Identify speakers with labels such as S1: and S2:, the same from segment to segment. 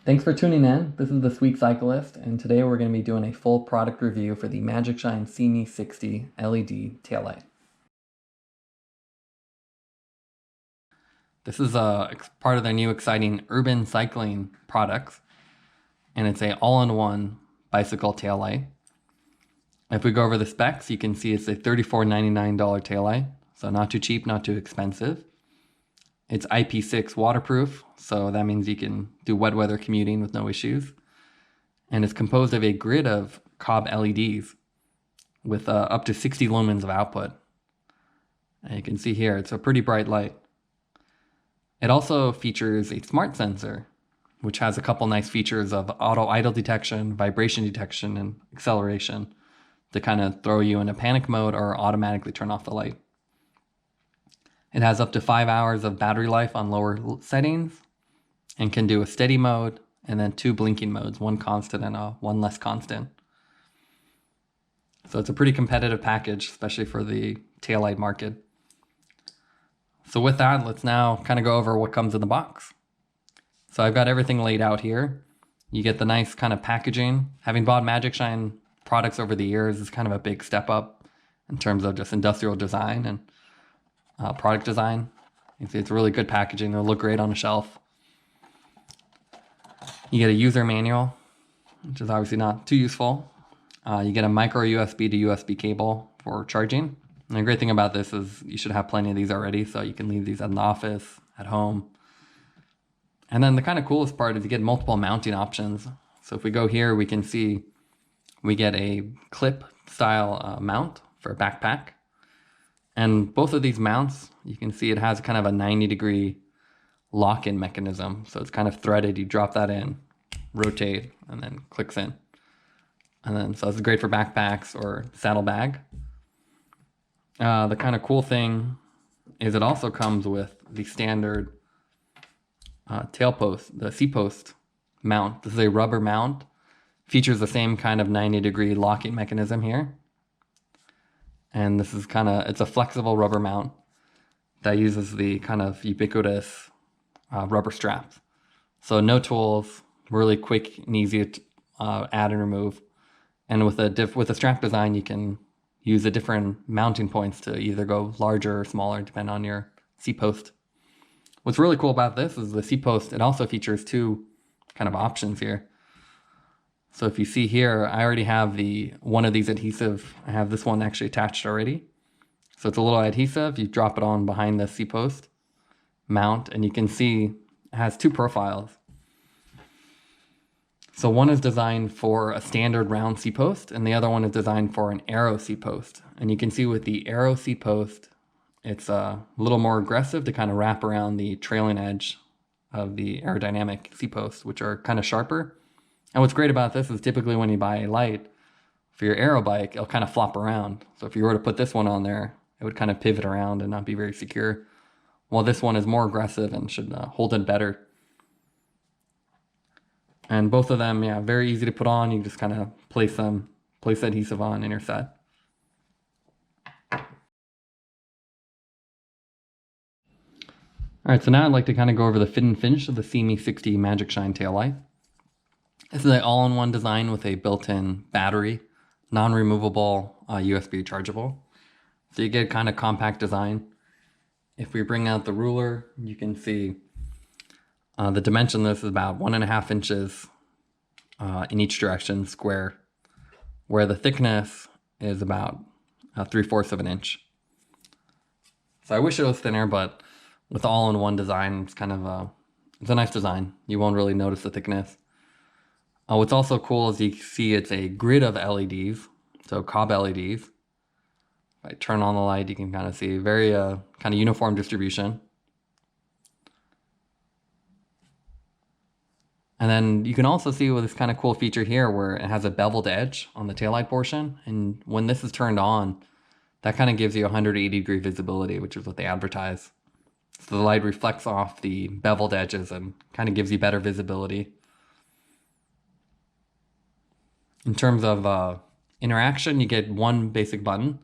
S1: Thanks for tuning in. This is This Week's Cyclist, and today we're going to be doing a full product review for the Magicshine SEEMEE 60 LED taillight. This is part of their new exciting urban cycling products, and it's a all-in-one bicycle taillight. If we go over the specs, you can see it's a $34.99 taillight, so not too cheap, not too expensive. It's IP6 waterproof, so that means you can do wet weather commuting with no issues. And it's composed of a grid of COB LEDs with up to 60 lumens of output. And you can see here, it's a pretty bright light. It also features a smart sensor, which has a couple nice features of auto idle detection, vibration detection, and acceleration to kind of throw you in a panic mode or automatically turn off the light. It has up to 5 hours of battery life on lower settings and can do a steady mode and then 2 blinking modes, one constant and one less constant. So it's a pretty competitive package, especially for the taillight market. So with that, let's now kind of go over what comes in the box. So I've got everything laid out here. You get the nice kind of packaging. Having bought Magicshine products over the years is kind of a big step up in terms of just industrial design and product design. You see it's really good packaging. They'll look great on a shelf. You get a user manual, which is obviously not too useful. You get a micro USB to USB cable for charging. And the great thing about this is you should have plenty of these already, so you can leave these at the office, at home. And then the kind of coolest part is you get multiple mounting options. So if we go here, we can see we get a clip style mount for a backpack. And both of these mounts, you can see it has kind of a 90-degree lock-in mechanism. So it's kind of threaded. You drop that in, rotate, and then clicks in. And then, so it's great for backpacks or saddlebag. The kind of cool thing is it also comes with the standard tail post, the C-post mount. This is a rubber mount. Features the same kind of 90-degree locking mechanism here. And this is it's a flexible rubber mount that uses the kind of ubiquitous rubber straps. So no tools, really quick and easy to add and remove. And with a strap design, you can use the different mounting points to either go larger or smaller, depending on your C-post. What's really cool about this is the C-post, it also features 2 kind of options here. So if you see here, I already have one of these adhesive. I have this one actually attached already. So it's a little adhesive. You drop it on behind the C-post mount, and you can see it has 2 profiles. So one is designed for a standard round C-post, and the other one is designed for an arrow C-post. And you can see with the arrow C-post, it's a little more aggressive to kind of wrap around the trailing edge of the aerodynamic C-posts, which are kind of sharper. And what's great about this is typically when you buy a light for your aero bike, it'll kind of flop around. So if you were to put this one on there, it would kind of pivot around and not be very secure. While this one is more aggressive and should hold it better. And both of them, yeah, very easy to put on. You just kind of place the adhesive on and you're set. All right, so now I'd like to kind of go over the fit and finish of the SEEMEE 60 Magicshine taillight. This is an all-in-one design with a built-in battery, non-removable, USB chargeable. So you get kind of compact design. If we bring out the ruler, you can see the dimension of this is about 1.5 inches in each direction, square, where the thickness is about 3/4 of an inch. So I wish it was thinner, but with all-in-one design, it's kind of it's a nice design. You won't really notice the thickness. What's also cool is you see it's a grid of LEDs, so COB LEDs. If I turn on the light, you can kind of see very kind of uniform distribution. And then you can also see with this kind of cool feature here where it has a beveled edge on the taillight portion. And when this is turned on, that kind of gives you 180-degree visibility, which is what they advertise. So the light reflects off the beveled edges and kind of gives you better visibility. In terms of interaction, you get one basic button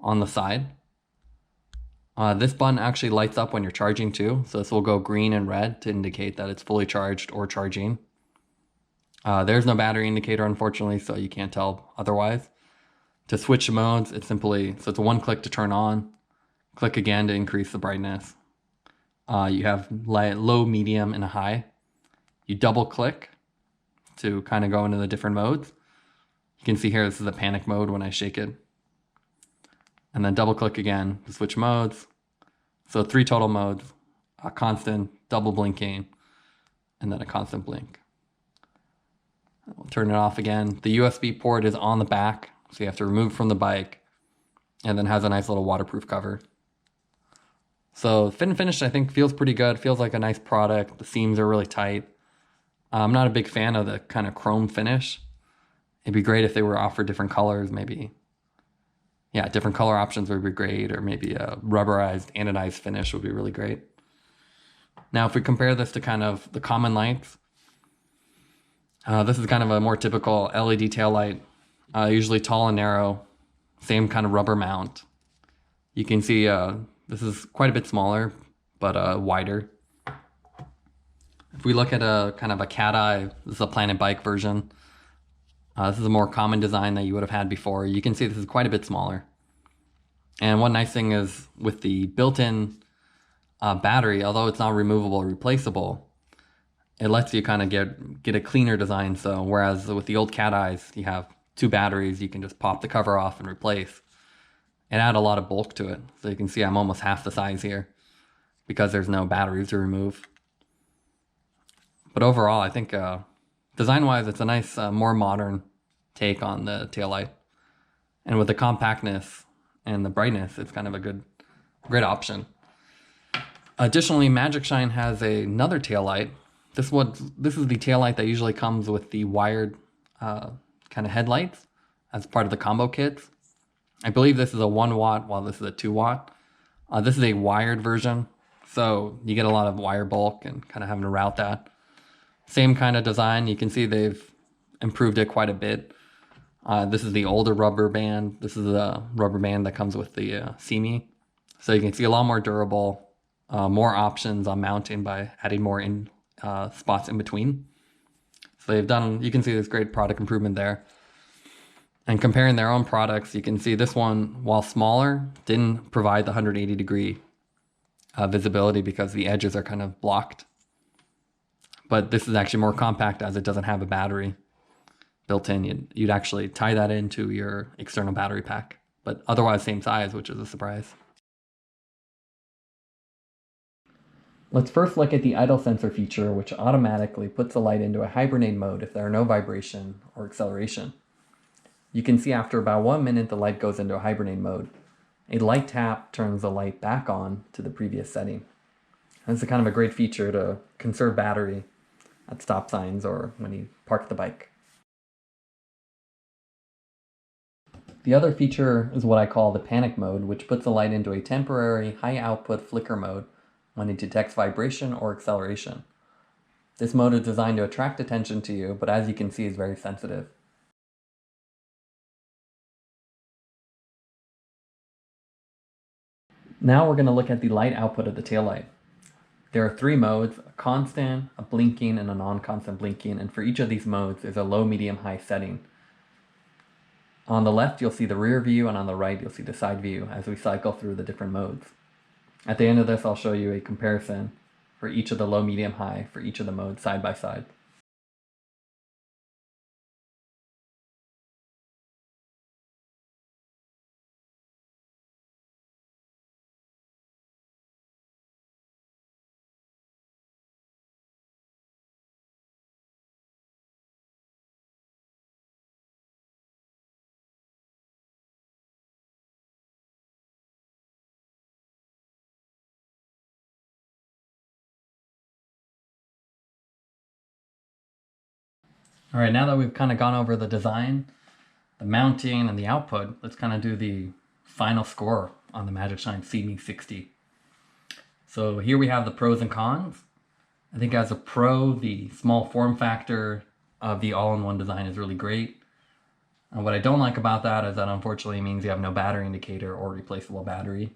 S1: on the side. This button actually lights up when you're charging too. So this will go green and red to indicate that it's fully charged or charging. There's no battery indicator, unfortunately, so you can't tell otherwise. To switch modes, it's a one click to turn on, click again to increase the brightness. You have low, medium, and a high. You double click to kind of go into the different modes. You can see here, this is the panic mode when I shake it. And then double click again to switch modes. So 3 total modes, a constant, double blinking, and then a constant blink. We'll turn it off again. The USB port is on the back, so you have to remove from the bike, and then has a nice little waterproof cover. So fit and finish, I think, feels pretty good. Feels like a nice product. The seams are really tight. I'm not a big fan of the kind of chrome finish. It'd be great if they were offered different colors, maybe. Yeah, different color options would be great, or maybe a rubberized, anodized finish would be really great. Now, if we compare this to kind of the common lights, this is kind of a more typical LED tail light, usually tall and narrow, same kind of rubber mount. You can see this is quite a bit smaller, but wider. If we look at a kind of a cat eye, this is a Planet Bike version. This is a more common design that you would have had before. You can see this is quite a bit smaller. And one nice thing is with the built-in battery, although it's not removable or replaceable, it lets you kind of get a cleaner design. So whereas with the old cat eyes, you have 2 batteries, you can just pop the cover off and replace. It added a lot of bulk to it. So you can see I'm almost half the size here because there's no batteries to remove. But overall, I think design-wise, it's a nice, more modern take on the taillight. And with the compactness and the brightness, it's kind of a great option. Additionally, Magicshine has another taillight. This is the taillight that usually comes with the wired kind of headlights as part of the combo kits. I believe this is a 1 watt, while this is a 2 watt. This is a wired version, so you get a lot of wire bulk and kind of having to route that. Same kind of design. You can see they've improved it quite a bit. This is the older rubber band. This is the rubber band that comes with the SEEMEE. So you can see a lot more durable, more options on mounting by adding more spots in between. So you can see this great product improvement there. And comparing their own products, you can see this one, while smaller, didn't provide the 180-degree visibility because the edges are kind of blocked. But this is actually more compact as it doesn't have a battery built in. You'd actually tie that into your external battery pack, but otherwise same size, which is a surprise. Let's first look at the idle sensor feature, which automatically puts the light into a hibernate mode if there are no vibration or acceleration. You can see after about 1 minute, the light goes into a hibernate mode. A light tap turns the light back on to the previous setting. This is kind of a great feature to conserve battery at stop signs or when you park the bike. The other feature is what I call the panic mode, which puts the light into a temporary high output flicker mode when it detects vibration or acceleration. This mode is designed to attract attention to you, but as you can see, is very sensitive. Now we're going to look at the light output of the taillight. There are 3 modes, a constant, a blinking, and a non-constant blinking, and for each of these modes there's a low, medium, high setting. On the left you'll see the rear view, and on the right you'll see the side view as we cycle through the different modes. At the end of this I'll show you a comparison for each of the low, medium, high for each of the modes side by side. All right, now that we've kind of gone over the design, the mounting, and the output, let's kind of do the final score on the Magicshine SEEMEE 60. So here we have the pros and cons. I think as a pro, the small form factor of the all-in-one design is really great. And what I don't like about that is that unfortunately means you have no battery indicator or replaceable battery.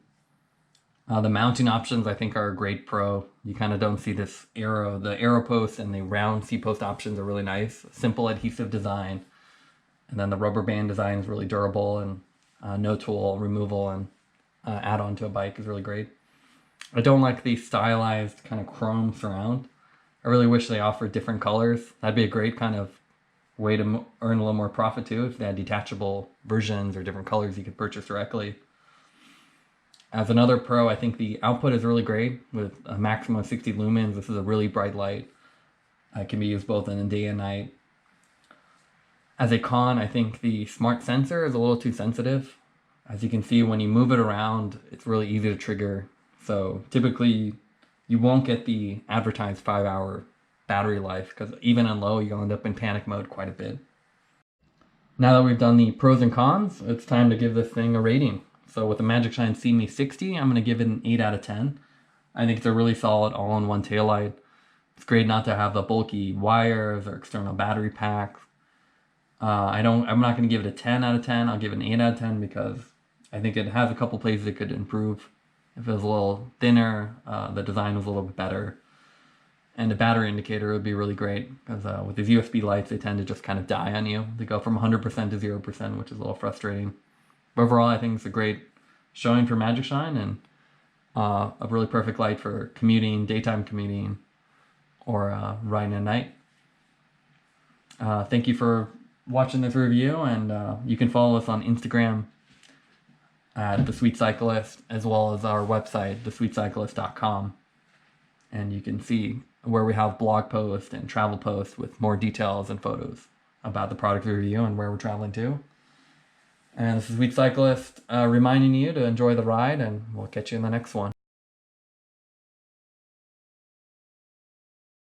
S1: The mounting options I think are a great pro. You kind of don't see this arrow. The arrow post and the round C-post options are really nice. Simple adhesive design. And then the rubber band design is really durable, and no tool removal and add-on to a bike is really great. I don't like the stylized kind of chrome surround. I really wish they offered different colors. That'd be a great kind of way to earn a little more profit too, if they had detachable versions or different colors you could purchase directly. As another pro, I think the output is really great with a maximum of 60 lumens. This is a really bright light. It can be used both in the day and night. As a con, I think the smart sensor is a little too sensitive. As you can see, when you move it around, it's really easy to trigger. So typically, you won't get the advertised 5-hour battery life, because even in low, you'll end up in panic mode quite a bit. Now that we've done the pros and cons, it's time to give this thing a rating. So with the Magicshine SEEMEE 60, I'm going to give it an 8 out of 10. I think it's a really solid all-in-one taillight. It's great not to have the bulky wires or external battery packs. I'm not going to give it a 10 out of 10. I'll give it an 8 out of 10 because I think it has a couple places it could improve. If it was a little thinner, the design was a little bit better. And the battery indicator would be really great because with these USB lights, they tend to just kind of die on you. They go from 100% to 0%, which is a little frustrating. But overall, I think it's a great showing for Magicshine and a really perfect light for commuting, daytime commuting, or riding at night. Thank you for watching this review, and you can follow us on Instagram at The Sweet Cyclist, as well as our website, thesweetcyclist.com. And you can see where we have blog posts and travel posts with more details and photos about the product review and where we're traveling to. And this is Sweet Cyclist reminding you to enjoy the ride, and we'll catch you in the next one.